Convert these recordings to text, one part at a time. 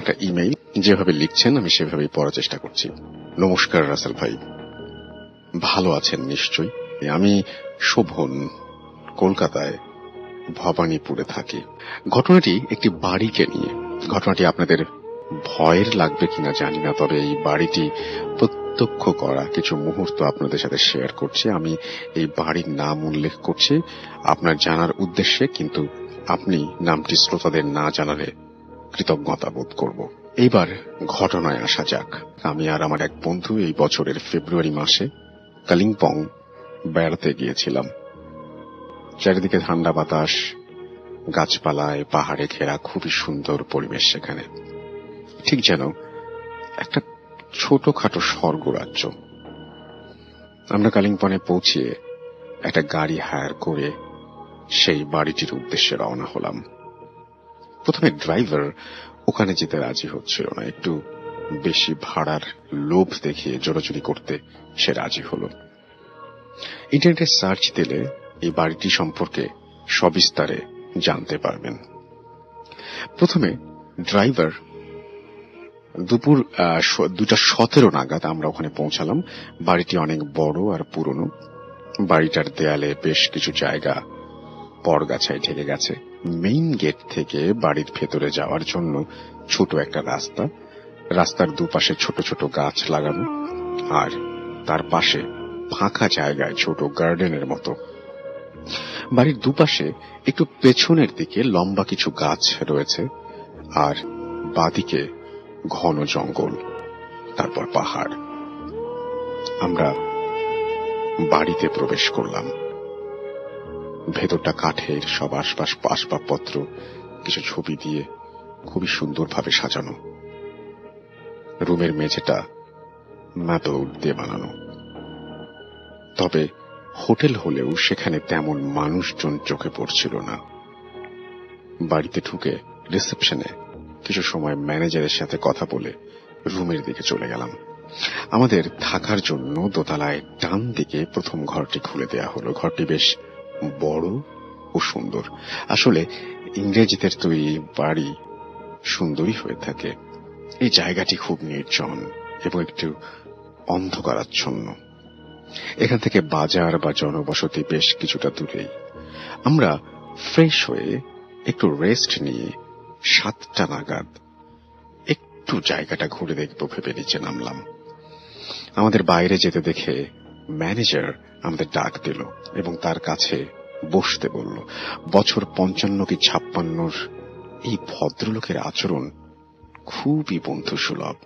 একটা ইমেইল। যেভাবে লিখছেন আমি সেভাবেই পড়ার চেষ্টা করছি। নমস্কার রাসেল ভাই, ভালো আছেন নিশ্চয়ই? আমি শোভন, কলকাতায় ভবানীপুরে থাকি। ঘটনাটি একটি বাড়িকে নিয়ে। ঘটনাটি আপনাদের ভয়ের লাগবে কিনা জানি না, তবে এই বাড়িটি প্রত্যক্ষ করা কিছু মুহূর্ত আপনাদের সাথে শেয়ার করছি। আমি এই বাড়ির নাম উল্লেখ করছি আপনার জানার উদ্দেশ্যে, কিন্তু আপনি নামটি শ্রোতাদের না জানালে কৃতজ্ঞতা বোধ করব। এইবার ঘটনায় আসা যাক। আমি আর আমার এক বন্ধু এই বছরের ফেব্রুয়ারি মাসে কালিম্পং বেড়াতে গিয়েছিলাম। চারিদিকে ঠান্ডা বাতাস, গাছপালায় পাহাড়ে ঘেরা খুবই সুন্দর পরিবেশ সেখানে, ঠিক যেন একটা ছোটখাটো স্বর্গরাজ্য। আমরা কালিম্পংয়ে পৌঁছে একটা গাড়ি হায়ার করে সেই বাড়িটির উদ্দেশ্যে রওনা হলাম। প্রথমে ড্রাইভার ওখানে যেতে রাজি হচ্ছিল না, একটু বেশি ভাড়ার লোভ দেখিয়ে জোরাজুরি করতে সে রাজি হল। ইন্টারনেটে সার্চ দিলে এই বাড়িটি সম্পর্কে সবিস্তারে জানতে পারবেন। প্রথমে ড্রাইভার দুপুর 2:17 নাগাদ আমরা ওখানে পৌঁছালাম। বাড়িটি অনেক বড় আর পুরনো। বাড়িটার দেয়ালে বেশ কিছু জায়গা পরগাছায় ঢেকে গেছে। মেইন গেট থেকে বাড়ির ভেতরে যাওয়ার জন্য ছোট একটা রাস্তা, রাস্তার দুপাশে ছোট ছোট গাছ লাগানো, আর তার পাশে ফাঁকা জায়গায় ছোট গার্ডেনের মতো। বাড়ির দুপাশে একটু পেছনের দিকে লম্বা কিছু গাছ রয়েছে, আর বাদিকে ঘন জঙ্গল, তারপর পাহাড়। আমরা বাড়িতে প্রবেশ করলাম। ভেতরটা কাঠের, সব আশপাশ আসবাবপত্র কিছু ছবি দিয়ে খুবই সুন্দরভাবে সাজানো। রুমের মেঝেটা ম্যাপল দিয়ে বানানো। তবে হোটেল হলেও সেখানে তেমন মানুষজন চোখে পড়ছিল না। বাড়িতে ঢুকে রিসেপশনে কিছু সময় ম্যানেজারের সাথে কথা বলে রুমের দিকে চলে গেলাম। আমাদের থাকার জন্য দোতলায় ডান দিকে প্রথম ঘরটি খুলে দেয়া হলো। ঘরটি বেশ বড় ও সুন্দর। আসলে ইংরেজিদের তৈরি বাড়ি সুন্দরই হয়ে থাকে। এই জায়গাটি খুব নির্জন এবং একটু অন্ধকারাচ্ছন্ন। এখান থেকে বাজার বা জনবসতি বেশ কিছুটা দূরেই। আমরা ফ্রেশ হয়ে একটু রেস্ট নিয়ে 7টা নাগাদ একটু জায়গাটা ঘুরে দেখবো ভেবে নিচে নামলাম। আমাদের বাইরে যেতে দেখে ম্যানেজার আমাদের ডাক দিল এবং তার কাছে বসতে বলল। বছর 55 কি 56 এই ভদ্রলোকের আচরণ খুবই বন্ধুসুলভ,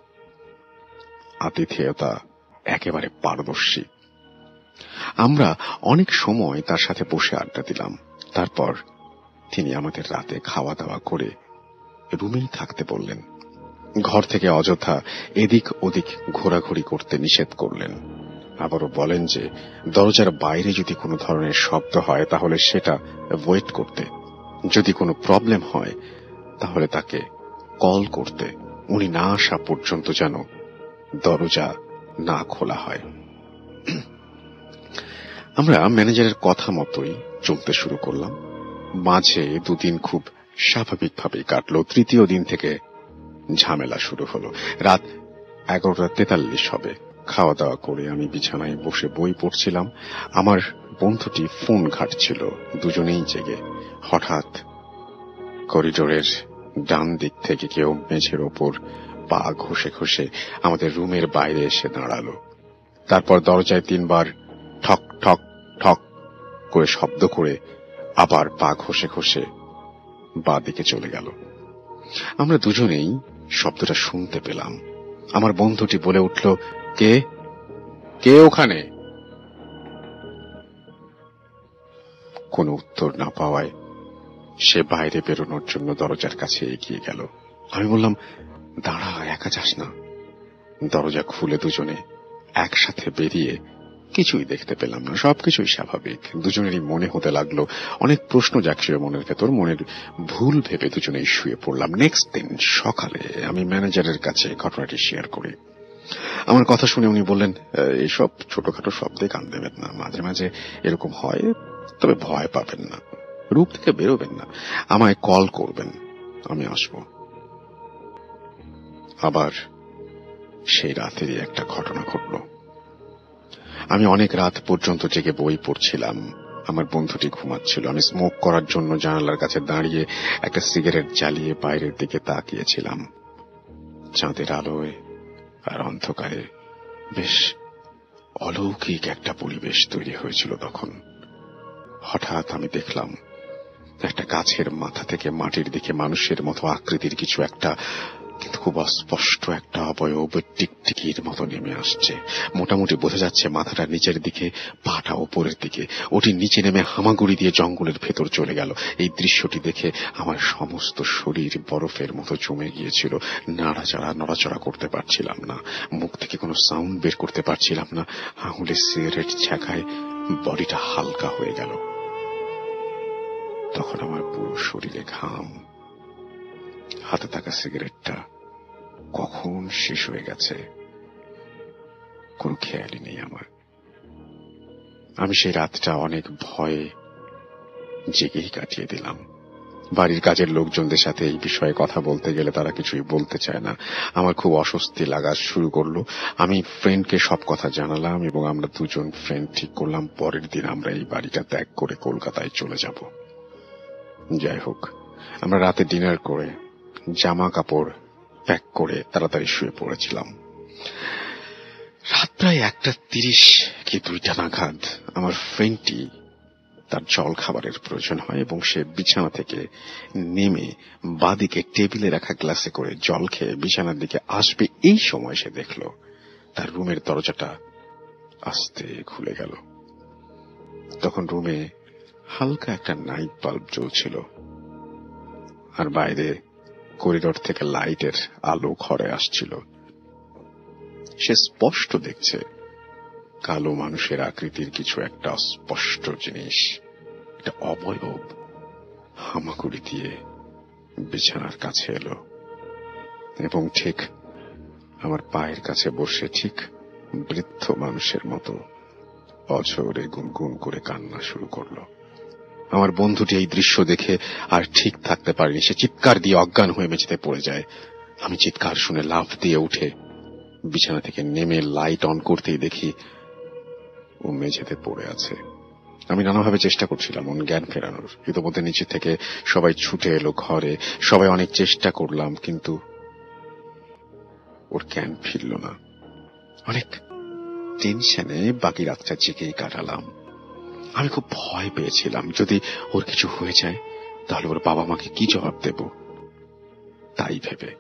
আতিথেয়তা একেবারে পারদর্শী। আমরা অনেক সময় তার সাথে বসে আড্ডা দিলাম। তারপর তিনি আমাদের রাতে খাওয়া দাওয়া করে রুমেই থাকতে বললেন। ঘর থেকে অযথা এদিক ওদিক ঘোরাঘুরি করতে নিষেধ করলেন। আবারও বলেন যে দরজার বাইরে যদি কোনো ধরনের শব্দ হয় তাহলে সেটা ওয়েট করতে, যদি কোনো প্রবলেম হয় তাহলে তাকে কল করতে, উনি না আসা পর্যন্ত যেন দরজা না খোলা হয়। আমরা ম্যানেজারের কথা মতোই চলতে শুরু করলাম। মাঝে 2 দিন খুব স্বাভাবিকভাবেই কাটলো। তৃতীয় দিন থেকে ঝামেলা শুরু হলো। রাত 11:43 হবে। খাওয়া দাওয়া করে আমি বিছানায় বসে বই পড়ছিলাম। আমার বন্ধুটি ফোন ঘাঁটছিল, দুজনেই জেগে। হঠাৎ করিডোরের ডান দিক থেকে কেউ মেঝের ওপর পা ঘষে ঘষে আমাদের রুমের বাইরে এসে দাঁড়ালো। তারপর দরজায় 3 বার ঠক ঠক ঠক করে শব্দ করে আবার পা ঘষে ঘষে বাঁ দিকে চলে গেল। আমরা দুজনেই শব্দটা শুনতে পেলাম। আমার বন্ধুটি বলে উঠল, কে কে ওখানে? কোনো উত্তর না পাওয়ায় সে বাইরে বেরোনোর জন্য দরজার কাছে এগিয়ে গেল। আমি বললাম, দাঁড়া, একা যাস না। দরজা খুলে দুজনে একসাথে বেরিয়ে কিছুই দেখতে পেলাম না। সবকিছুই স্বাভাবিক। দুজনেরই মনে হতে লাগলো অনেক প্রশ্ন জাগছিল মনের ভেতর। মনের ভুল ভেবে দুজনেই শুয়ে পড়লাম। নেক্সট দিন সকালে আমি ম্যানেজারের কাছে ঘটনাটি শেয়ার করি। আমার কথা শুনে উনি বললেন, এইসব ছোটখাটো শব্দে কান দেবেন না, মাঝে মাঝে এরকম হয়, তবে ভয় পাবেন না, রূপ থেকে বেরোবেন না, আমায় কল করবেন, আমি আসবো। আবার সেই রাতেরই একটা ঘটনা ঘটল। আমি অনেক রাত পর্যন্ত জেগে বই পড়ছিলাম। আমার বন্ধুটি ঘুমাচ্ছিল। আমি স্মোক করার জন্য জানালার কাছে দাঁড়িয়ে একটা সিগারেট জ্বালিয়ে বাইরের দিকে তাকিয়েছিলাম। চাঁদের আলোয় আর অন্ধকারে বেশ অলৌকিক একটা পরিবেশ তৈরি হয়েছিল তখন। হঠাৎ আমি দেখলাম একটা গাছের মাথা থেকে মাটির দিকে মানুষের মতো আকৃতির কিছু একটা, কিন্তু খুব অস্পষ্ট একটা অবয়ব টিকটিকির মতো নেমে আসছে। মোটামুটি বোঝা যাচ্ছে মাথাটা নিচের দিকে, পাটা ওপরের দিকে। ওটি নিচে নেমে হামাগুড়ি দিয়ে জঙ্গলের ভেতর চলে গেল। এই দৃশ্যটি দেখে আমার সমস্ত শরীর বরফের মতো জমে গিয়েছিল। নড়াচড়া করতে পারছিলাম না, মুখ থেকে কোনো সাউন্ড বের করতে পারছিলাম না। আঙুলে সিগারেট ছ্যাঁকায় বডিটা হালকা হয়ে গেল। তখন আমার পুরো শরীরে ঘাম। হাতে থাকা সিগারেটটা কখন শেষ হয়ে গেছে কোনো খেয়ালই নেই আমার। আমি সেই রাতটা অনেক ভয়ে জেগেই কাটিয়ে দিলাম। বাড়ির কাজের লোকজনদের সাথে এই বিষয়ে কথা বলতে গেলে তারা কিছুই বলতে চায় না। আমার খুব অস্বস্তি লাগা শুরু করলো। আমি ফ্রেন্ডকে সব কথা জানালাম এবং আমরা দুজন ফ্রেন্ড ঠিক করলাম পরের দিন আমরা এই বাড়িটা ত্যাগ করে কলকাতায় চলে যাব। যাই হোক, আমরা রাতে ডিনার করে জামা কাপড় প্যাক করে তাড়াতাড়ি শুয়ে পড়েছিলাম। রাত প্রায় 1:30 কি 2টা নাগাদ আমার ফ্রেন্ডটি তার জল খাবারের প্রয়োজন হয় এবং সে বিছানা থেকে নেমে বাদিকে টেবিলে রাখা গ্লাসে করে জল খেয়ে বিছানার দিকে আসবে। এই সময় সে দেখল তার রুমের দরজাটা আস্তে খুলে গেল। তখন রুমে হালকা একটা নাইট বাল্ব জ্বলছিল আর বাইরে করিডোর থেকে লাইটের আলো ঘরে আসছিল। সে স্পষ্ট দেখছে কালো মানুষের আকৃতির কিছু একটা স্পষ্ট জিনিস, একটা অবয়ব হামাগুড়ি দিয়ে বিছানার কাছে এলো এবং ঠিক আমার পায়ের কাছে বসে ঠিক বৃদ্ধ মানুষের মতো অঝরে গুনগুন করে কান্না শুরু করলো। আমার বন্ধুটি এই দৃশ্য দেখে আর ঠিক থাকতে পারেনি। সে চিৎকার দিয়ে অজ্ঞান হয়ে মেঝেতে পড়ে যায়। আমি চিৎকার শুনে লাফ দিয়ে উঠে বিছানা থেকে নেমে লাইট অন করতেই দেখি ও মেঝেতে পড়ে আছে। আমি নানাভাবে চেষ্টা করছিলাম ওর জ্ঞান ফেরানোর। ইতোমধ্যে নিচে থেকে সবাই ছুটে এলো ঘরে। সবাই অনেক চেষ্টা করলাম, কিন্তু ওর জ্ঞান ফিরল না। অনেক টেনশনে বাকি রাতটা জেগেই কাটালাম। আমি খুব ভয় পেয়েছিলাম যদি ওর কিছু হয়ে যায় তাহলে ওর বাবা মাকে কি জবাব দেব। তাই ভেবে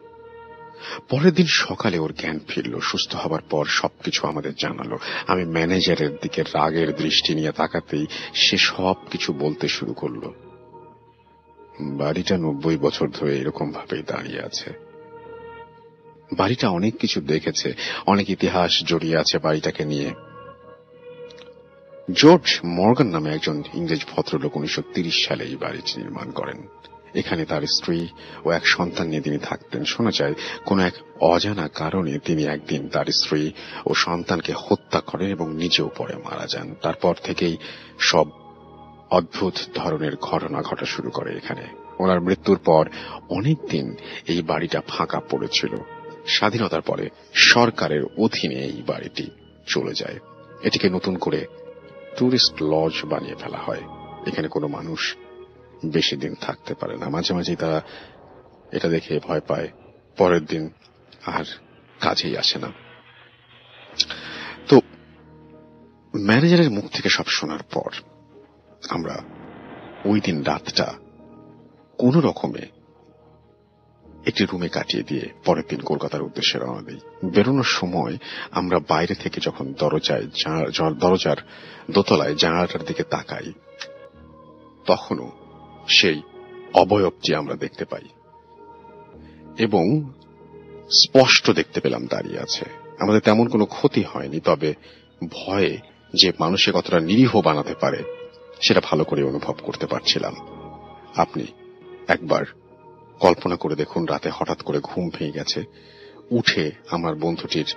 পরের দিন সকালে ওর জ্ঞান ফিরল। সুস্থ হবার পর সবকিছু আমাদের জানালো। আমি ম্যানেজারের দিকে রাগের দৃষ্টি নিয়ে তাকাতেই সে সবকিছু বলতে শুরু করলো। বাড়িটা 90 বছর ধরে এরকম ভাবেই দাঁড়িয়ে আছে। বাড়িটা অনেক কিছু দেখেছে, অনেক ইতিহাস জড়িয়ে আছে বাড়িটাকে নিয়ে। জর্জ মর্গান নামে একজন ইংরেজ ভদ্রলোক 1930 সালে এই বাড়িটি নির্মাণ করেন। এখানে তার স্ত্রী ও এক সন্তান নিয়ে তিনি থাকতেন। শোনা যায় কোন এক অজানা কারণে তিনি একদিন তার স্ত্রী ও সন্তানকে হত্যা করেন এবং নিজেও পরে মারা যান। তারপর থেকেই সব অদ্ভুত ধরনের ঘটনা ঘটা শুরু করে এখানে। ওনার মৃত্যুর পর অনেকদিন এই বাড়িটা ফাঁকা পড়েছিল। স্বাধীনতার পরে সরকারের অধীনে এই বাড়িটি চলে যায়। এটিকে নতুন করে টুরিস্ট লজ বানিয়ে ফেলা হয়। এখানে কোনো মানুষ বেশি দিন থাকতে পারে না। মাঝে মাঝে তারা এটা দেখে ভয় পায়, পরের দিন আর কাজেই আসে না। তো ম্যানেজারের মুখ থেকে সব শোনার পর আমরা ওই দিন রাতটা কোন রকমে একটি রুমে কাটিয়ে দিয়ে পরের দিন কলকাতার উদ্দেশ্যে রওনা দিই। বেরোনোর সময় আমরা বাইরে থেকে যখন দরজার দোতলায় জানালাটার দিকে তাকাই, তখনও সেই অবয়বটি আমরা দেখতে পাই এবং স্পষ্ট দেখতে পেলাম দাঁড়িয়ে আছে। আমাদের তেমন কোনো ক্ষতি হয়নি, তবে ভয়ে যে মানুষকে কতটা নিরীহ বানাতে পারে সেটা ভালো করে অনুভব করতে পারছিলাম। আপনি একবার কল্পনা করে দেখুন, রাতে হঠাৎ করে ঘুম ভেঙে গেছে, উঠে আমার বন্ধুটির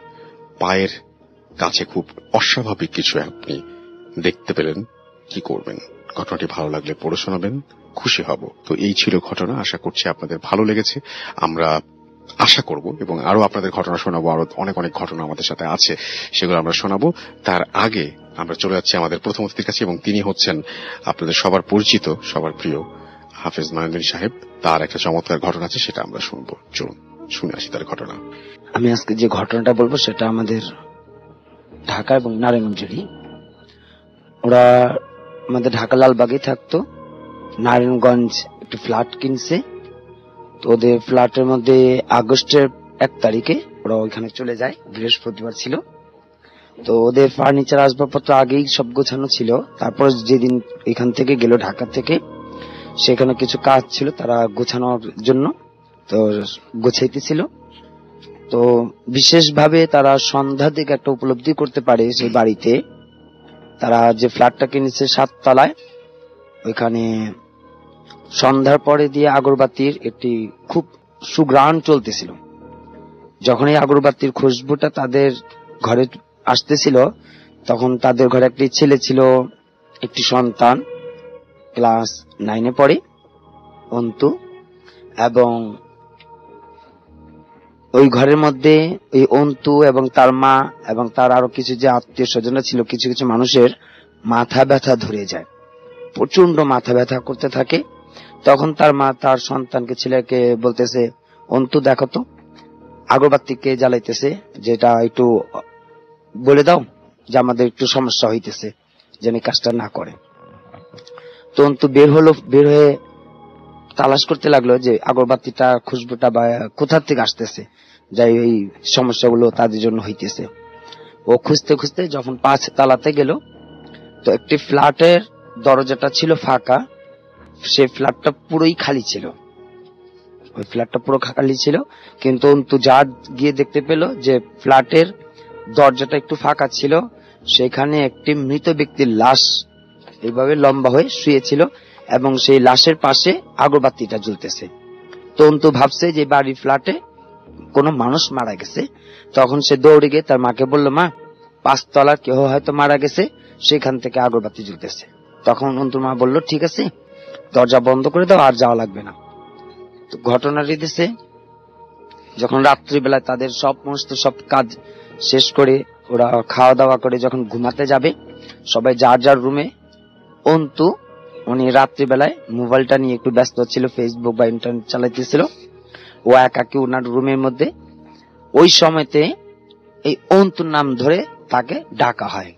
পায়ের কাছে খুব অস্বাভাবিক কিছু আপনি দেখতে পেলেন, কি করবেন? ঘটনাটি ভালো লাগলে পড়ে শোনাবেন, খুশি হব। তো এই ছিল ঘটনা। আশা করছি আপনাদের ভালো লেগেছে। আমরা আশা করব এবং আরো আপনাদের ঘটনা শোনাবো, আরো অনেক অনেক ঘটনা আমাদের সাথে আছে, সেগুলো আমরা শোনাবো। তার আগে আমরা চলে যাচ্ছি আমাদের প্রথম অতিথির কাছে এবং তিনি হচ্ছেন আপনাদের সবার পরিচিত, সবার প্রিয় হাফেজ মাইনুদ্দিন সাহেব। তার একটা চমৎকার ঘটনা আছে, সেটা আমরা শুনবো। চলুন শুনে আসি তার ঘটনা। আমি আজকে যে ঘটনাটা বলবো সেটা আমাদের ঢাকা এবং নারায়ণগঞ্জেরই। ওরা আমাদের ঢাকা লালবাগে থাকতো, নারায়ণগঞ্জ একটু ফ্ল্যাট কিনছে। তো ওদের ফ্ল্যাটের মধ্যে আগস্টের 1 তারিখে ওরা ওইখানে চলে যায়, বৃহস্পতিবার ছিল। তো ওদের ফার্নিচার আসবাবপত্র আগেই সব গোছানো ছিল। তারপর যেদিন এখান থেকে গেল ঢাকা থেকে, সেখানে কিছু কাজ ছিল তারা গোছানোর জন্য, তো গোছাইতেছিল। তো বিশেষভাবে তারা সন্ধ্যা দিকে একটা উপলব্ধি করতে পারে সেই বাড়িতে, তারা যে ফ্ল্যাটটা কিনেছে 7 তলায়, ওইখানে সন্ধ্যার পরে দিয়ে আগরবাতির একটি খুব সুঘ্রাণ চলতেছিল। যখন এই আগরবাতির খুশবুটা তাদের ঘরে আসতেছিল, তখন তাদের ঘরে একটি ছেলে ছিল, একটি সন্তান, ক্লাস 9-এ পড়ে, অন্তু। এবং ওই ঘরের মধ্যে ওই অন্তু এবং তার মা এবং তার আরো কিছু যে আত্মীয় স্বজনরা ছিল, কিছু কিছু মানুষের মাথা ব্যথা ধরে যায়, প্রচন্ড মাথা ব্যথা করতে থাকে। তখন তার মা তার সন্তানকে, ছেলেকে বলতেছে, অন্তু দেখো তো আগরবাতি কে জ্বালাইতেছে, যেটা একটু বলে দাও, যে আমাদের একটু সমস্যা হইতেছে, যেন কাজটা না করে। তো অন্তু বের হয়ে তালাশ করতে লাগলো যে আগরবাতিটা, খুশবুটা বা কোথা থেকে আসতেছে, যাই এই সমস্যাগুলো তাদের জন্য হইতেছে। ও খুঁজতে খুঁজতে যখন 5 তলাতে গেল, তো একটি ফ্ল্যাটের দরজাটা ছিল ফাঁকা, সেই ফ্ল্যাটটা পুরোই খালি ছিল, ওই ফ্ল্যাটটা পুরো খালি ছিল। কিন্তু অন্তু যা গিয়ে দেখতে পেল যে ফ্ল্যাটের দরজাটা একটু ফাঁকা ছিল, সেখানে একটি মৃত ব্যক্তির লাশ এইভাবে লম্বা হয়ে শুয়েছিল এবং সেই লাশের পাশে আগরবাতিটা জ্বলতেছে। তো অন্তু ভাবছে যে বাড়ির ফ্ল্যাটে কোনো মানুষ মারা গেছে। তখন সে দৌড়ে গিয়ে তার মাকে বলল, মা 5 তলার কেউ হয়তো মারা গেছে, সেখান থেকে আগরবাতি জ্বলতেছে। তখন অন্তুর মা বলল, ঠিক আছে, দরজা বন্ধ করে দাও, আর যাওয়া লাগবে না। তো ঘটনা রীতিছে যখন রাত্রিবেলায় তাদের সমস্ত সব কাজ শেষ করে ওরা খাওয়া দাওয়া করে যখন ঘুমাতে যাবে, সবাই যার যার রুমে, অন্তু উনি রাত্রিবেলায় মোবাইলটা নিয়ে একটু ব্যস্ত ছিল, ফেসবুক বা ইন্টারনেট চালাইতেছিল, ও একাকি ওনার রুমের মধ্যে। ওই সময়তে এই অন্তুর নাম ধরে তাকে ডাকা হয়।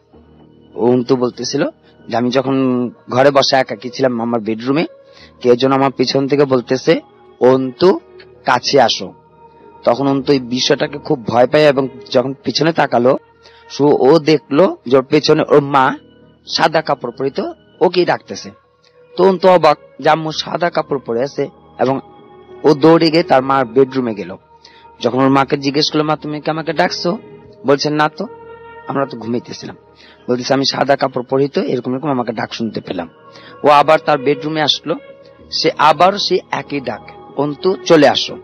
অন্তু বলতেছিল যে আমি যখন ঘরে বসে একাকি ছিলাম আমার বেডরুমে, কে যেন আমার পিছন থেকে বলতেছে, অন্তু কাছে আসো। তখন অন্তু এই বিষয়টাকে খুব ভয় পায় এবং যখন পিছনে তাকালো, ও দেখলো যে ওর পেছনে ওর মা সাদা কাপড় পরিত ওকেই ডাকতেছে। তো অন্তু অবাক, জাম্মু সাদা কাপড় পরে আছে, এবং ও দৌড়ে গিয়ে তার মার বেডরুমে গেল। যখন ওর মাকে জিজ্ঞেস করলো, মা তুমি কি আমাকে ডাকছো? বলছেন না তো, আমরা তো ঘুমাইতেছিলাম। বলতেছে আমি সাদা কাপড় পরিত এরকম এরকম আমাকে ডাক শুনতে পেলাম। ও আবার তার বেডরুমে আসলো, সে আবার সে একই ডাক, অন্তু চলে আসো।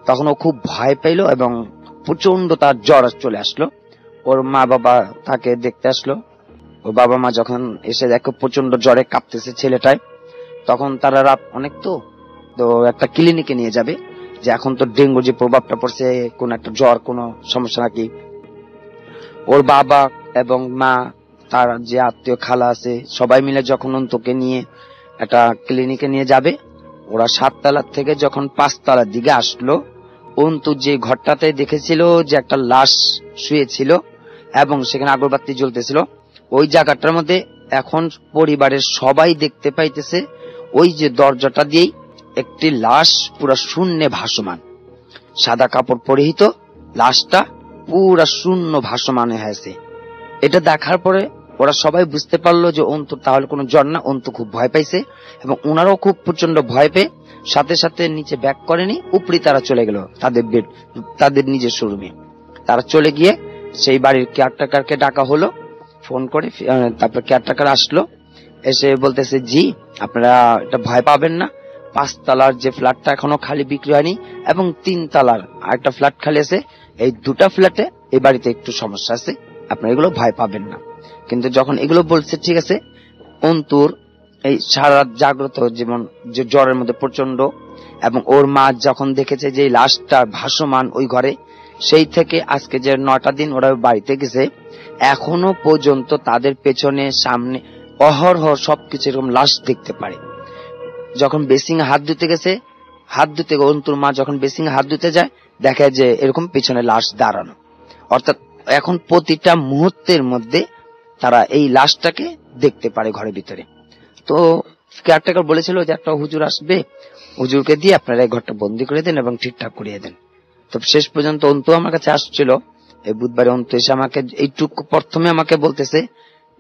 তখন ও খুব ভয় পাইল এবং প্রচন্ড তার জ্বর চলে আসলো। ওর মা বাবা তাকে দেখতে আসলো। ওর বাবা মা যখন এসে দেখো প্রচন্ড জ্বরে কাঁপতেছে ছেলেটায়, তখন তারা রাত অনেক, তো একটা ক্লিনিকে নিয়ে যাবে, যে এখন তো ডেঙ্গু যে প্রভাবটা পড়ছে, কোন একটা জ্বর, কোন সমস্যা নাকি। ওর বাবা এবং মা, তার যে আত্মীয় খালা আছে, সবাই মিলে যখন অন্তুকে নিয়ে একটা ক্লিনিকে নিয়ে যাবে, ওরা 7 তলার থেকে যখন 5 তলার দিকে আসলো, অন্তু যে ঘরটাতে দেখেছিল যে একটা লাশ শুয়েছিল এবং সেখানে আগরবাতি জ্বলতেছিল, ওই জায়গাটার মধ্যে এখন পরিবারের সবাই দেখতে পাইতেছে ওই যে দরজাটা দিয়েই একটি লাশ পুরা শূন্যে ভাসমান, সাদা কাপড় পরিহিত লাশটা পুরা শূন্য ভাসমান হয়েছে। এটা দেখার পরে ওরা সবাই বুঝতে পারলো যে অন্তু তাহলে কোনো জ্বর না। অন্তু খুব ভয় পাইছে এবং ওনারাও খুব প্রচন্ড ভয় পেয়ে সাথে সাথে নিচে ব্যাক করেনি, উপরে তারা চলে গেল তাদের বেড, তাদের নিজস্ব রুমে। তারা চলে গিয়ে সেই বাড়ির কেয়ারটেকারকে ডাকা হলো ফোন করে। তারপর কেয়ারটেকার আসলো, এসে বলতেছে, জি আপনারা এটা ভয় পাবেন না, 5 তলার যে ফ্ল্যাটটা এখনো খালি বিক্রি হয়নি এবং 3 তলার আরেকটা ফ্ল্যাট খালি আছে, এই 2টা ফ্ল্যাটে এই বাড়িতে একটু সমস্যা আছে, আপনারা এগুলো ভয় পাবেন না। কিন্তু যখন এগুলো বলছে, ঠিক আছে, অন্তুর এই সারা রাত জাগ্রত, যেমন যে জ্বরের মধ্যে প্রচন্ড, এবং ওর মা যখন দেখেছে যে লাশটা ভাসমান ওই ঘরে, সেই থেকে আজকে যে 9টা দিন ওরা বাড়িতে গেছে, এখনো পর্যন্ত তাদের পেছনে সামনে অহরহ সবকিছু এরকম লাশ দেখতে পারে। যখন বেসিং হাত ধুতে গেছে, হাত ধুতে অন্তুর মা যখন বেসিং হাত ধুতে যায়, দেখে যে এরকম পেছনে লাশ দাঁড়ানো। অর্থাৎ এখন প্রতিটা মুহূর্তের মধ্যে তারা এই লাশটাকে দেখতে পারে ঘরের ভিতরে। তো কেয়ারটেকার বলেছিল যে একটা হুজুর আসবে, হুজুরকে দিয়ে আপনারা এই ঘরটা বন্দি করে দেন এবং ঠিকঠাক করিয়ে দেন। তো শেষ পর্যন্ত অন্তু আমার কাছে আসছিল এই বুধবারে। অন্তু এসে আমাকে এইটুকু প্রথমে আমাকে বলতেছে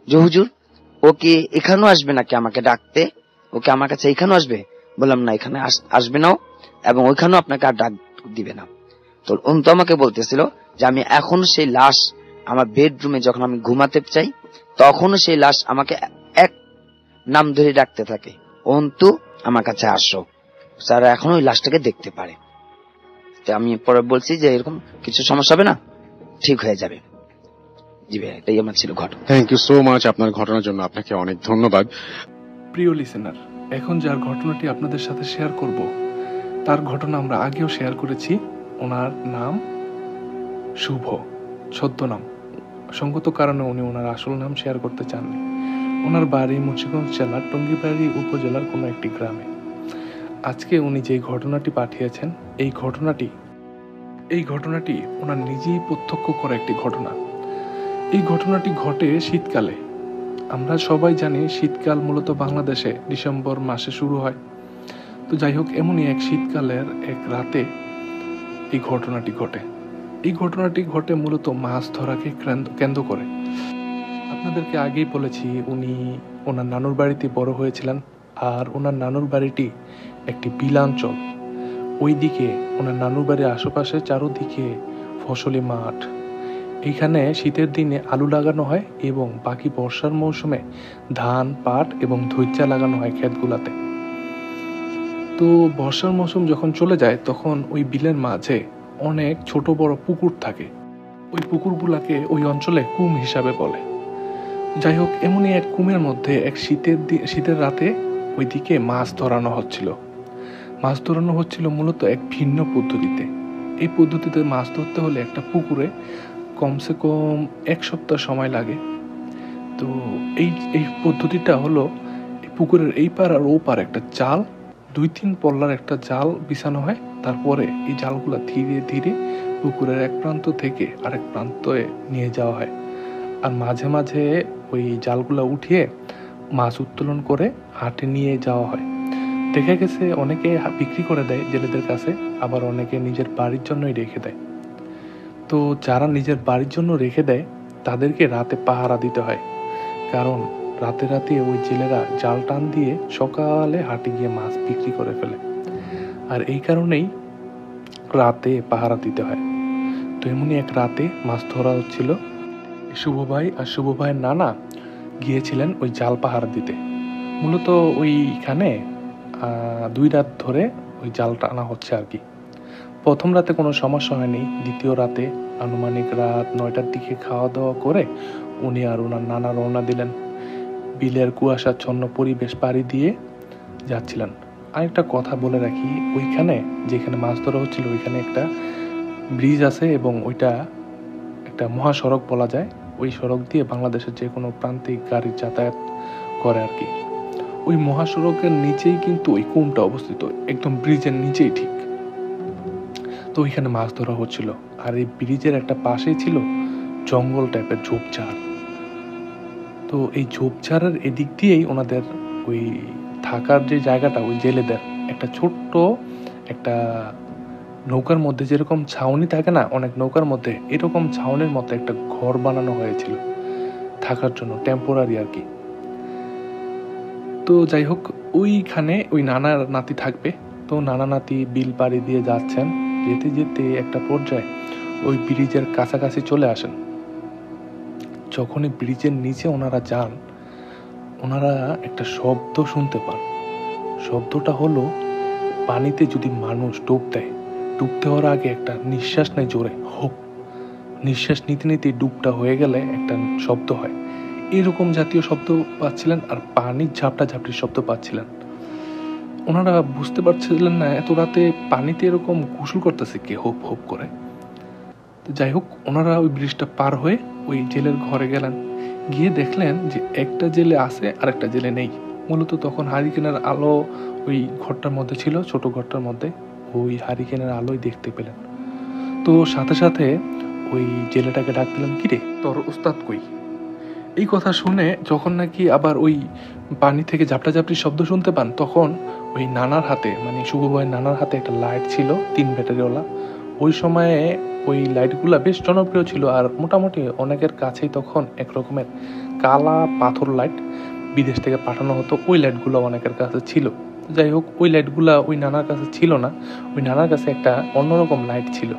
যে হুজুর ও কি এখানেও আসবে নাকি আমাকে ডাকতে, ওকে আমার কাছে এখানেও আসবে? বললাম না, এখানে আসবে না, এবং ওইখানেও আপনাকে আর ডাক দিবে না। তো অন্তু আমাকে বলতেছিল যে আমি এখন সেই লাশ আমার বেডরুমে যখন আমি ঘুমাতে চাই, তখনও সেই লাশ আমাকে এক নাম ধরে ডাকতে থাকে, অন্তু আমার কাছে আসো। তারা এখন ওই লাশটাকে দেখতে পারে। আমি পরে বলছি যে এরকম কিছু সমস্যা হবে না, ঠিক হয়ে যাবে। জি ভাই, এটাই আমার ছিল ঘটনা। থ্যাংক ইউ সো মাচ আপনার ঘটনার জন্য, আপনাকে অনেক ধন্যবাদ। প্রিয় লিসেনার, এখন যার ঘটনাটি আপনাদের সাথে শেয়ার করব, তার ঘটনা আমরা আগেও শেয়ার করেছি। ওনার নাম শুভ, ছদ্মনাম। সঙ্গত কারণে উনি ওনার আসল নাম শেয়ার করতে চাননি। ওনার বাড়ি মুন্সিগঞ্জ জেলার টঙ্গিবাড়ি উপজেলার কোনো একটি গ্রামে। আজকে উনি যে ঘটনাটি পাঠিয়েছেন, এই ঘটনাটি ওনার নিজেই প্রত্যক্ষ করা একটি ঘটনা। এই ঘটনাটি ঘটে শীতকালে। আমরা সবাই জানি শীতকাল মূলত বাংলাদেশে ডিসেম্বর মাসে শুরু হয়। তো যাই হোক, এমনই এক শীতকালের এক রাতে এই ঘটনাটি ঘটে। এই ঘটনাটি ঘটে মূলত মাছ ধরাকে কেন্দ্র করে। আপনাদেরকে আগেই বলেছি উনি ওনার নানুর বাড়িতে বড় হয়েছিলেন, আর ওনার নানুর বাড়িটি একটি বিলাঞ্চল। ওইদিকে ওনার নানুর বাড়ির আশেপাশে চারোদিকে ফসলি মাঠ। এইখানে শীতের দিনে আলু লাগানো হয় এবং বাকি বর্ষার মৌসুমে ধান, পাট এবং ধৈর্যা লাগানো হয় ক্ষেতগুলাতে। তো বর্ষার মৌসুম যখন চলে যায়, তখন ওই বিলের মাঝে অনেক ছোট বড় পুকুর থাকে। ওই পুকুরগুলাকে ওই অঞ্চলে কুম হিসাবে বলে। যাই হোক, এমনই এক কুমের মধ্যে এক শীতের রাতে ওইদিকে মাছ ধরানো হচ্ছিল মূলত এক ভিন্ন পদ্ধতিতে। এই পদ্ধতিতে মাছ ধরতে হলে একটা পুকুরে কমসে কম 1 সপ্তাহ সময় লাগে। তো এই পদ্ধতিটা হলো পুকুরের এই পার আর ও পার একটা জাল, 2-3 পল্লার একটা জাল বিছানো হয়। তারপরে এই জালগুলা ধীরে ধীরে পুকুরের এক প্রান্ত থেকে আরেক প্রান্তে নিয়ে যাওয়া হয়। আর মাঝে মাঝে ওই জালগুলা উঠিয়ে মাছ উত্তোলন করে হাটে নিয়ে যাওয়া হয়। দেখা গেছে অনেকে বিক্রি করে দেয় জেলেদের কাছে, আবার অনেকে নিজের বাড়ির জন্যই রেখে দেয়। তো যারা নিজের বাড়ির জন্য রেখে দেয় তাদেরকে রাতে পাহারা দিতে হয়, কারণ রাতে রাতে ওই জেলেরা জাল টান দিয়ে সকালে হাটে গিয়ে মাছ বিক্রি করে ফেলে। আর এই কারণেই রাতে পাহারা দিতে হয়। তো এমনই এক রাতে মাছ ধরা হচ্ছিল। শুভ ভাই আর শুভ ভাইয়ের নানা গিয়েছিলেন ওই জাল পাহারা দিতে। মূলত ওইখানে 2 রাত ধরে ওই জাল টানা হচ্ছে আর কি। প্রথম রাতে কোনো সমস্যা হয়নি। দ্বিতীয় রাতে আনুমানিক রাত 9টার দিকে খাওয়া দাওয়া করে উনি আর ওনার নানা রওনা দিলেন। বিলের কুয়াশাচ্ছন্ন পরিবেশ পাড়ি দিয়ে যাচ্ছিলেন। আরেকটা কথা বলে রাখি, ওইখানে যেখানে মাছ ধরা হচ্ছিল ওইখানে একটা ব্রিজ আছে এবং ওইটা একটা মহাসড়ক বলা যায়। ওই সড়ক দিয়ে বাংলাদেশের যে কোনো প্রান্তিক গাড়ি যাতায়াত করে আর কি। ওই মহাসড়কের নিচেই কিন্তু ওই কুমটা অবস্থিত, একদম ব্রিজের নিচেই ঠিক। তো ওইখানে মাছ ধরা হচ্ছিল। আর এই ব্রিজের একটা পাশেই ছিল জঙ্গল টাইপের ঝোপঝাড়। তো এই ঝোপঝাড়ের এদিক দিয়েই ওনাদের ওই থাকার যে জায়গাটা, ওই জেলেদের একটা ছোট্ট একটা নৌকার মধ্যে যেরকম ছাউনি থাকে না অনেক নৌকার মধ্যে, এরকম ছাউনির মতো একটা ঘর বানানো হয়েছিল থাকার জন্য, টেম্পোরারি আর কি। তো যাই হোক, ওইখানে ওই নানা নাতি থাকবে। তো নানা নাতি বিল পাড়ি দিয়ে যাচ্ছেন। যেতে যেতে একটা পর্যায়ে ওই ব্রিজের কাছাকাছি চলে আসেন। যখনই ব্রিজের নিচে ওনারা যান, ওনারা একটা শব্দ শুনতে পান। শব্দটা হলো পানিতে যদি মানুষ ডুব দেয়, ডুব দেওয়ার আগে একটা নিঃশ্বাস নেয় জোরে, হোপ, নিঃশ্বাস নিতে নিতে ডুবটা হয়ে গেলে একটা শব্দ হয়। এরকম জাতীয় শব্দ পাচ্ছিলেন, আর পানির ঝাপটা ঝাপটির শব্দ পাচ্ছিলেন। ওনারা বুঝতে পারছিলেন না এত রাতে পানিতে এরকম গোসল করতেছে কে হোপ হোপ করে। তো যাই হোক, ওনারা ওই ব্রিজটা পার হয়ে ওই জেলের ঘরে গেলেন। গিয়ে দেখলেন যে একটা জেলে আছে আর একটা জেলে নেই। মূলত তখন হারিকেনের আলো ওই ঘরটার মধ্যে ছিল, ছোট ঘরটার মধ্যে। ওই হারিকেনের আলোই দেখতে পেলেন। তো সাথে সাথে ওই জেলেটাকে ডাক দিলেন, কিরে তোর উস্তাদ কই? এই কথা শুনে যখন নাকি আবার ওই পানি থেকে ঝাপটা ঝাপটির শব্দ শুনতে পান, তখন ওই নানার হাতে, মানে শুভ ভাইয়ের নানার হাতে একটা লাইট ছিল 3 ব্যাটারিওয়ালা। ওই সময়ে ওই লাইটগুলা বেশ জনপ্রিয় ছিল, আর মোটামুটি অনেকের কাছেই তখন এক রকমের কালা পাথর লাইট বিদেশ থেকে পাঠানো হতো। ওই লাইটগুলো অনেকের কাছে ছিল। যাই হোক, ওই লাইটগুলা ওই নানার কাছে ছিল না। ওই নানার কাছে একটা অন্যরকম লাইট ছিল।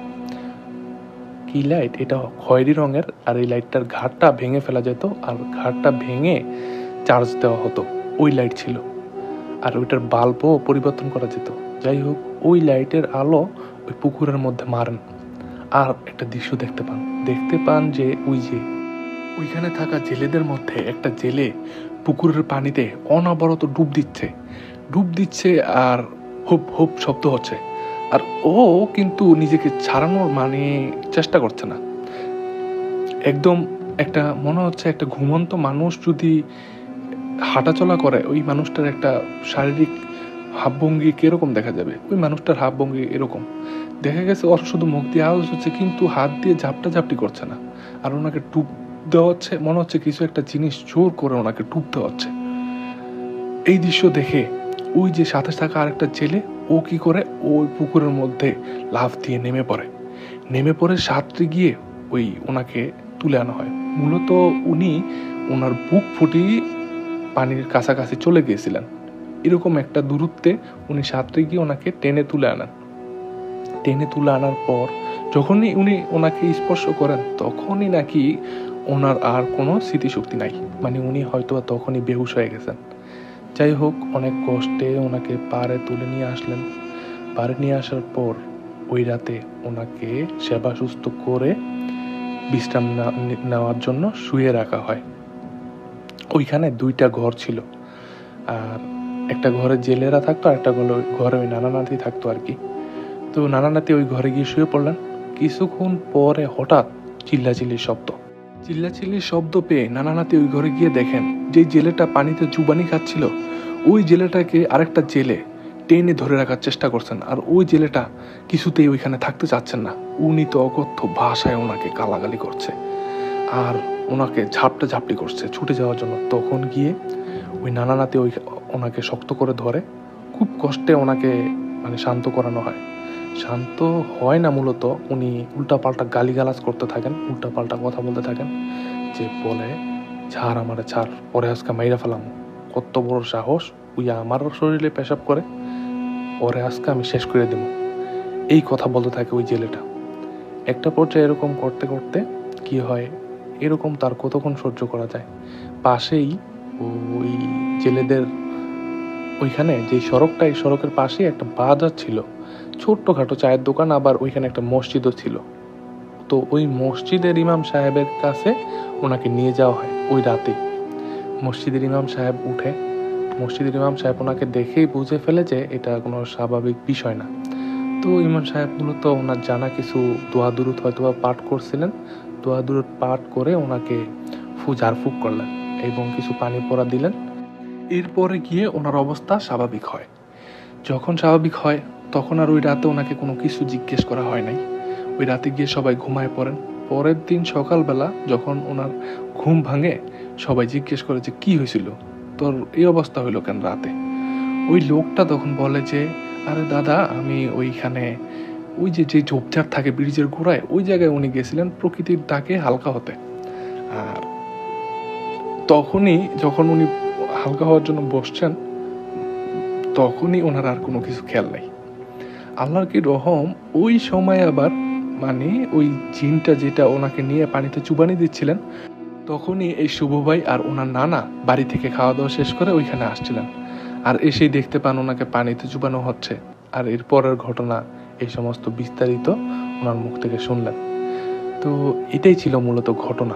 কি লাইট? এটা খয়েরি রঙের, আর এই লাইটটার ঘাটটা ভেঙে ফেলা যেত, আর ঘাটটা ভেঙে চার্জ দেওয়া হতো। ওই লাইট ছিল, আর ওইটার বাল্বও পরিবর্তন করা যেত। যাই হোক, ওই লাইটের আলো ওই পুকুরের মধ্যে মারেন, আর একটা দৃশ্য দেখতে পান যে ওইখানে থাকা জেলেদের মধ্যে একটা জেলে পুকুরের পানিতে অনবরত ডুব দিচ্ছে আর হুপ হুপ শব্দ হচ্ছে। আর ও কিন্তু নিজেকে ছাড়ানোর চেষ্টা করছে না। একদম একটা মনে হচ্ছে একটা ঘুমন্ত মানুষ যদি হাঁটাচলা করে, ওই মানুষটার একটা শারীরিক ভাবভঙ্গি কিরকম দেখা যাবে, ওই মানুষটার ভাবভঙ্গি এরকম দেখা গেছে। ওর শুধু মুখ দিয়ে আওয়াজ হচ্ছে, কিন্তু হাত দিয়ে ঝাপটা ঝাপটি করছে না। আর ওনাকে ডুব দেওয়া হচ্ছে, মনে হচ্ছে কিছু একটা জিনিস জোর করে ওনাকে ডুব দেওয়া হচ্ছে। এই দৃশ্য দেখে ওই যে সাথে থাকা আরেকটা ছেলে, ও কি করে, ওই পুকুরের মধ্যে লাফ দিয়ে নেমে পড়ে সাঁতরে গিয়ে ওনাকে তুলে আনা হয়। মূলত উনি ওনার বুক ফুটিয়ে পানির কাছাকাছি চলে গিয়েছিলেন। এরকম একটা দূরত্বে উনি সাঁতরে গিয়ে ওনাকে টেনে তুলে আনার পর যখনই উনি ওনাকে স্পর্শ করেন, তখনই নাকি ওনার আর কোনো স্মৃতিশক্তি নাই, মানে উনি হয়তো তখনই বেহুশ হয়ে গেছেন। যাই হোক, অনেক কষ্টে ওনাকে পাড়ে তুলে নিয়ে আসলেন। পাড়ে নিয়ে আসার পর ওই রাতে ওনাকে সেবা সুস্থ করে বিশ্রাম নেওয়ার জন্য শুয়ে রাখা হয়। ওইখানে 2টা ঘর ছিল, আর একটা ঘরে জেলেরা থাকতো, আর একটা ঘরে ওই নানা নাতি থাকতো আর কি। তো নানা নাতি ওই ঘরে গিয়ে শুয়ে পড়লেন। কিছুক্ষণ পরে হঠাৎ চিল্লাচিল্লির শব্দ পেয়ে নানা নাতি ওই ঘরে গিয়ে দেখেন যে জেলেটা পানিতে চুবানি খাচ্ছিল, ওই জেলেটাকে আরেকটা জেলে টেনে ধরে রাখার চেষ্টা করছেন। আর ওই জেলেটা কিছুতেই ওইখানে থাকতে চাচ্ছেন না। উনি তো অকথ্য ভাষায় ওনাকে গালাগালি করছে, আর ওনাকে ঝাপটা ঝাপটি করছে ছুটে যাওয়ার জন্য। তখন গিয়ে ওই নানা নাতি ওনাকে শক্ত করে ধরে খুব কষ্টে ওনাকে শান্ত করানো হয়। শান্ত হয় না, মূলত উনি উল্টাপাল্টা গালিগালাজ করতে থাকেন, উল্টাপাল্টা কথা বলতে থাকেন, যে বলে, ছাড় আমারে ছাড়, ওরে আজকে মাইরা ফেলাম, কত বড় সাহস, ওই আমার শরীরে পেশাব করে, ওরে আজকে আমি শেষ করে দেব। এই কথা বলতে থাকে ওই জেলেটা। একটা পর্যায়ে এরকম করতে করতে কি হয়, এরকম তার কতক্ষণ সহ্য করা যায়। পাশেই ওই জেলেদের ওইখানে যে সড়কটা, এই সড়কের পাশেই একটা বাজার ছিল, ছোট্টখাটো চায়ের দোকান, আবার ওইখানে একটা মসজিদও ছিল। তো ওই মসজিদের ইমাম সাহেবের কাছে ওনাকে নিয়ে যাওয়া হয় ওই রাতেই। মসজিদের ইমাম সাহেব ওনাকে দেখেই বুঝে ফেলে যে এটা কোনো স্বাভাবিক বিষয় না। তো ইমাম সাহেব মূলত ওনার জানা কিছু দোয়া দুরূদ হয়তো বা পাঠ করছিলেন। দোয়া দুরূদ পাঠ করে ওনাকে ঝাড়ফুঁক করলেন এবং কিছু পানি পড়া দিলেন। এরপরে গিয়ে ওনার অবস্থা স্বাভাবিক হয়। যখন স্বাভাবিক হয়, তখন আর ওই রাতে ওনাকে কোনো কিছু জিজ্ঞেস করা হয় নাই। ওই রাতে গিয়ে সবাই ঘুমায় পড়েন। পরের দিন সকালবেলা যখন ওনার ঘুম ভাঙে, সবাই জিজ্ঞেস করে যে কি হয়েছিল, তোর এই অবস্থা হইলো কেন রাতে? ওই লোকটা তখন বলে যে, আরে দাদা, আমি ওইখানে ওই যে ঝোপঝাড় থাকে ব্রিজের গোড়ায়, ওই জায়গায় উনি গেছিলেন প্রকৃতির ডাকে হালকা হতে। আর তখনই যখন উনি হালকা হওয়ার জন্য বসছেন, তখনই ওনার আর কোনো কিছু খেয়াল নাই। আল্লাহর কি রহম, ওই সময় আবার ওই জিনটা যেটা ওনাকে নিয়ে পানিতে চুবানি দিচ্ছিলেন, তখনই এই শুভ ভাই আর ওনার নানা বাড়ি থেকে খাওয়া দাওয়া শেষ করে ওইখানে আসছিলেন। আর এসেই দেখতে পান ওনাকে পানিতে চুবানো হচ্ছে। আর এরপরের ঘটনা, এই সমস্ত বিস্তারিত ওনার মুখ থেকে শুনলেন। তো এটাই ছিল মূলত ঘটনা।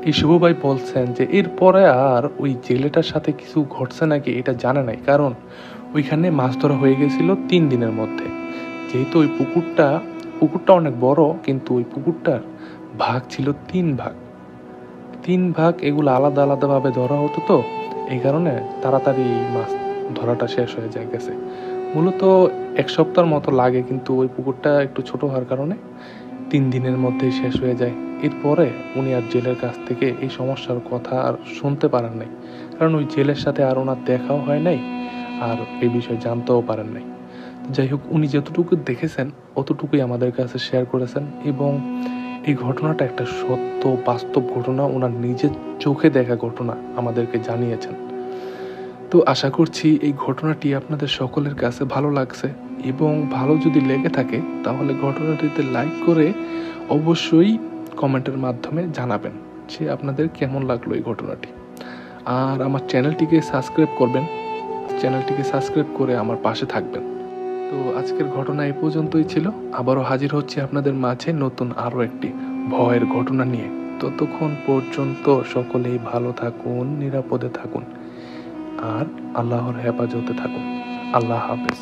এই শুভ ভাই বলছেন যে এরপরে আর ওই জেলেটার সাথে কিছু ঘটছে নাকি এটা জানে নাই, কারণ ওইখানে মাছ ধরা হয়ে গেছিল 3 দিনের মধ্যে। যেহেতু ওই পুকুরটা অনেক বড়, কিন্তু ওই পুকুরটার ভাগ ছিল 3 ভাগ, এগুলো আলাদা আলাদা ভাবে ধরা হতো, তো এই কারণে তাড়াতাড়ি মাছ ধরাটা শেষ হয়ে যায় গেছে। মূলত 1 সপ্তাহের মতো লাগে, কিন্তু ওই পুকুরটা একটু ছোট হওয়ার কারণে 3 দিনের মধ্যেই শেষ হয়ে যায়। এরপরে উনি আর জেলের কাছ থেকে এই সমস্যার কথা আর শুনতে পারেন নাই, কারণ ওই জেলের সাথে আর ওনার দেখাও হয় নাই, আর এই বিষয়ে জানতেও পারেন নাই। যাই হোক, উনি যতটুকু দেখেছেন অতটুকুই আমাদের কাছে শেয়ার করেছেন, এবং এই ঘটনাটা একটা সত্য বাস্তব ঘটনা, ওনার নিজের চোখে দেখা ঘটনা আমাদেরকে জানিয়েছেন। তো আশা করছি এই ঘটনাটি আপনাদের সকলের কাছে ভালো লাগছে, এবং ভালো যদি লেগে থাকে তাহলে ঘটনাটিতে লাইক করে অবশ্যই কমেন্টের মাধ্যমে জানাবেন যে আপনাদের কেমন লাগলো এই ঘটনাটি। আর আমার চ্যানেলটিকে সাবস্ক্রাইব করবেন, চ্যানেলটিকে সাবস্ক্রাইব করে আমার পাশে থাকবেন। তো আজকের ঘটনা এই পর্যন্তই ছিল। আবারও হাজির হচ্ছি আপনাদের মাঝে নতুন আরও একটি ভয়ের ঘটনা নিয়ে। ততক্ষণ পর্যন্ত সকলেই ভালো থাকুন, নিরাপদে থাকুন, আর আল্লাহর হেফাজতে থাকুন। আল্লাহ হাফেজ।